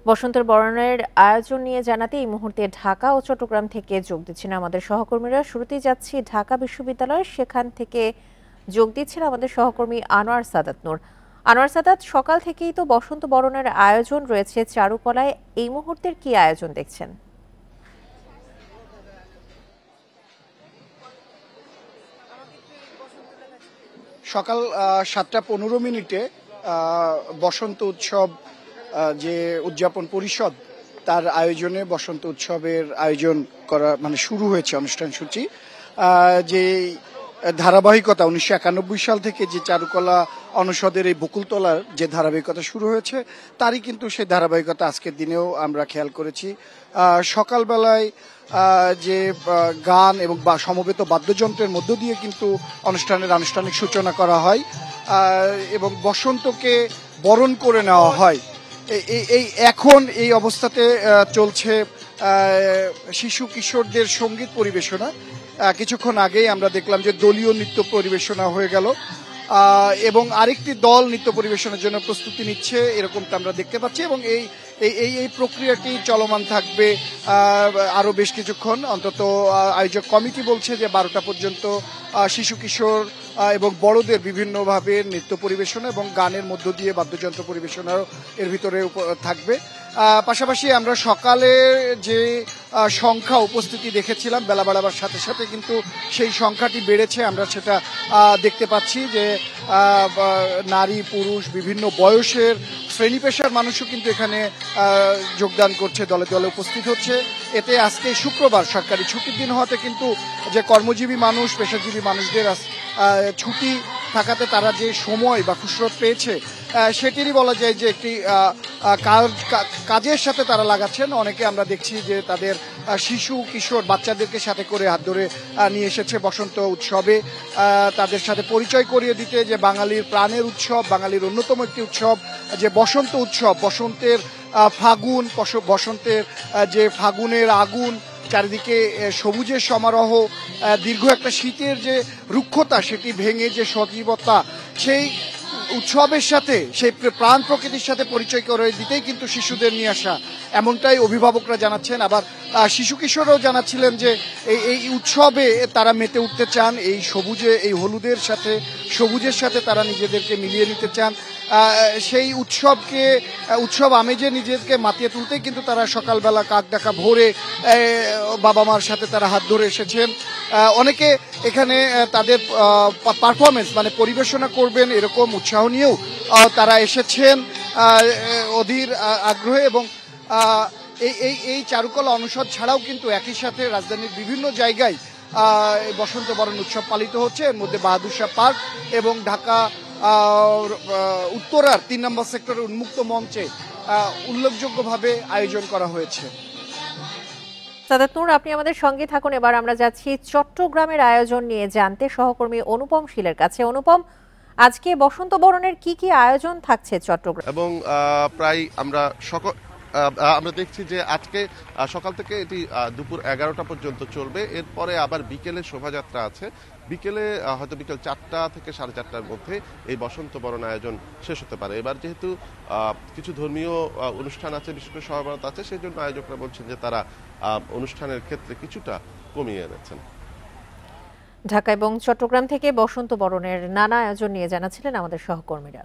বসন্তের বরণের আয়োজন নিয়ে জানাতে এই মুহূর্তে ঢাকা ও চট্টগ্রাম থেকে যোগ দিচ্ছেন আমাদের সহকর্মীরা। শুরুতেই যাচ্ছি ঢাকা বিশ্ববিদ্যালয়, সেখান থেকে যোগ দিচ্ছেন আমাদের সহকর্মী আনোয়ার সাদাত নূর। আনোয়ার সাদাত, সকাল থেকেই তো বসন্ত বরণের আয়োজন রয়েছে চারুকলায়, এই মুহূর্তের কি আয়োজন দেখছেন? সকাল 7টা 15 মিনিটে বসন্ত উৎসব যে উদযাপন পরিষদ তার আয়োজনে বসন্ত উৎসবের আয়োজন করা শুরু হয়েছে অনুষ্ঠান সূচি। যে ধারাবাহিকতা 1991 সাল থেকে যে চারুকলা অনুষদের এই বকুলতলার যে ধারাবাহিকতা শুরু হয়েছে তারই কিন্তু সেই ধারাবাহিকতা আজকের দিনেও আমরা খেয়াল করেছি। সকালবেলায় যে গান এবং সমবেত বাদ্যযন্ত্রের মধ্য দিয়ে কিন্তু অনুষ্ঠানের আনুষ্ঠানিক সূচনা করা হয় এবং বসন্তকে বরণ করে নেওয়া হয়। এই এখন এই অবস্থাতে চলছে শিশু কিশোরদের সঙ্গীত পরিবেশনা। কিছুক্ষণ আগেই আমরা দেখলাম যে দলীয় নৃত্য পরিবেশনা হয়ে গেল এবং আরেকটি দল নৃত্য পরিবেশনের জন্য প্রস্তুতি নিচ্ছে, এরকমটা আমরা দেখতে পাচ্ছি এবং এই এই এই প্রক্রিয়াটি চলমান থাকবে আরো বেশ কিছুক্ষণ। অন্তত আয়োজক কমিটি বলছে যে 12টা পর্যন্ত শিশু কিশোর এবং বড়দের বিভিন্নভাবে নৃত্য পরিবেশনা এবং গানের মধ্য দিয়ে বাদ্যযন্ত্র পরিবেশনাও এর ভিতরে থাকবে। পাশাপাশি আমরা সকালে যে সংখ্যা উপস্থিতি দেখেছিলাম, বেলা বাড়াবার সাথে সাথে কিন্তু সেই সংখ্যাটি বেড়েছে। আমরা সেটা দেখতে পাচ্ছি যে নারী পুরুষ বিভিন্ন বয়সের শ্রেণী পেশার মানুষও কিন্তু এখানে যোগদান করছে, দলে দলে উপস্থিত হচ্ছে। এতে আজকে শুক্রবার সরকারি ছুটির দিন হওয়াতে কিন্তু যে কর্মজীবী মানুষ, পেশাজীবী মানুষদের ছুটি থাকাতে তারা যে সময় বা ফুসরত পেয়েছে সেটিরই বলা যায় যে একটি কাজের সাথে তারা লাগাচ্ছেন। অনেকে আমরা দেখছি যে তাদের শিশু কিশোর বাচ্চাদেরকে সাথে করে হাত ধরে নিয়ে এসেছে বসন্ত উৎসবে, তাদের সাথে পরিচয় করিয়ে দিতে যে বাঙালির প্রাণের উৎসব, বাঙালির অন্যতম একটি উৎসব যে বসন্ত উৎসব, বসন্তের ফাগুন, বসন্তের যে ফাগুনের আগুন, চারিদিকে সবুজের সমারোহ, দীর্ঘ একটা শীতের যে রুক্ষতা সেটি ভেঙে যে সজীবতা, সেই উৎসবের সাথে সেই প্রাণ প্রকৃতির সাথে পরিচয় করে দিতেই কিন্তু শিশুদের নিয়ে আসা, এমনটাই অভিভাবকরা জানাচ্ছেন। আবার শিশু কিশোররাও জানাচ্ছিলেন যে এই উৎসবে তারা মেতে উঠতে চান, এই এই হলুদের সাথে সবুজের সাথে তারা নিজেদেরকে মিলিয়ে নিতে চান। সেই উৎসব আমেজে নিজেদেরকে মাতিয়ে তুলতেই কিন্তু তারা সকালবেলা কাক ডাকা ভোরে বাবা মার সাথে তারা হাত ধরে এসেছেন। অনেকে এখানে তাদের পারফরমেন্স পরিবেশনা করবেন এরকম উৎসাহ নিয়েও তারা এসেছেন অধীর আগ্রহে। এবং এই চারুকলা অনুষদ ছাড়াও কিন্তু একই সাথে রাজধানীর বিভিন্ন জায়গায় বসন্ত বরণ উৎসব পালিত হচ্ছে। এর মধ্যে বাহাদুর শাহ পার্ক এবং ঢাকা উত্তরার 3 নম্বর সেক্টরের উন্মুক্ত মঞ্চে উল্লেখযোগ্যভাবে আয়োজন করা হয়েছে। সাদাত নূর, আপনি আমাদের সঙ্গে থাকুন। এবার আমরা যাচ্ছি চট্টগ্রামের আয়োজন নিয়ে জানতে সহকর্মী অনুপম শীলের কাছে। অনুপম, আজকে বসন্ত বরণের কি কি আয়োজন থাকছে চট্টগ্রাম? এবং প্রায় আমরা দেখছি যে আজকে সকাল থেকে এটি দুপুর 11টা পর্যন্ত চলবে। এরপরে আবার বিকেলে শোভাযাত্রা আছে। বিকেলে হয়তো বিকেল 4টা থেকে 4:30টার মধ্যে এই বসন্ত বরণ আয়োজন শেষ হতে পারে। এবার যেহেতু কিছু ধর্মীয় অনুষ্ঠান আছে, বিশেষ করে সহবরাত আছে, সেই জন্য আয়োজকরা বলছেন যে তারা অনুষ্ঠানের ক্ষেত্রে কিছুটা কমিয়ে এনেছেন। ঢাকা এবং চট্টগ্রাম থেকে বসন্ত বরণের নানা আয়োজন নিয়ে জানাচ্ছিলেন আমাদের সহকর্মীরা।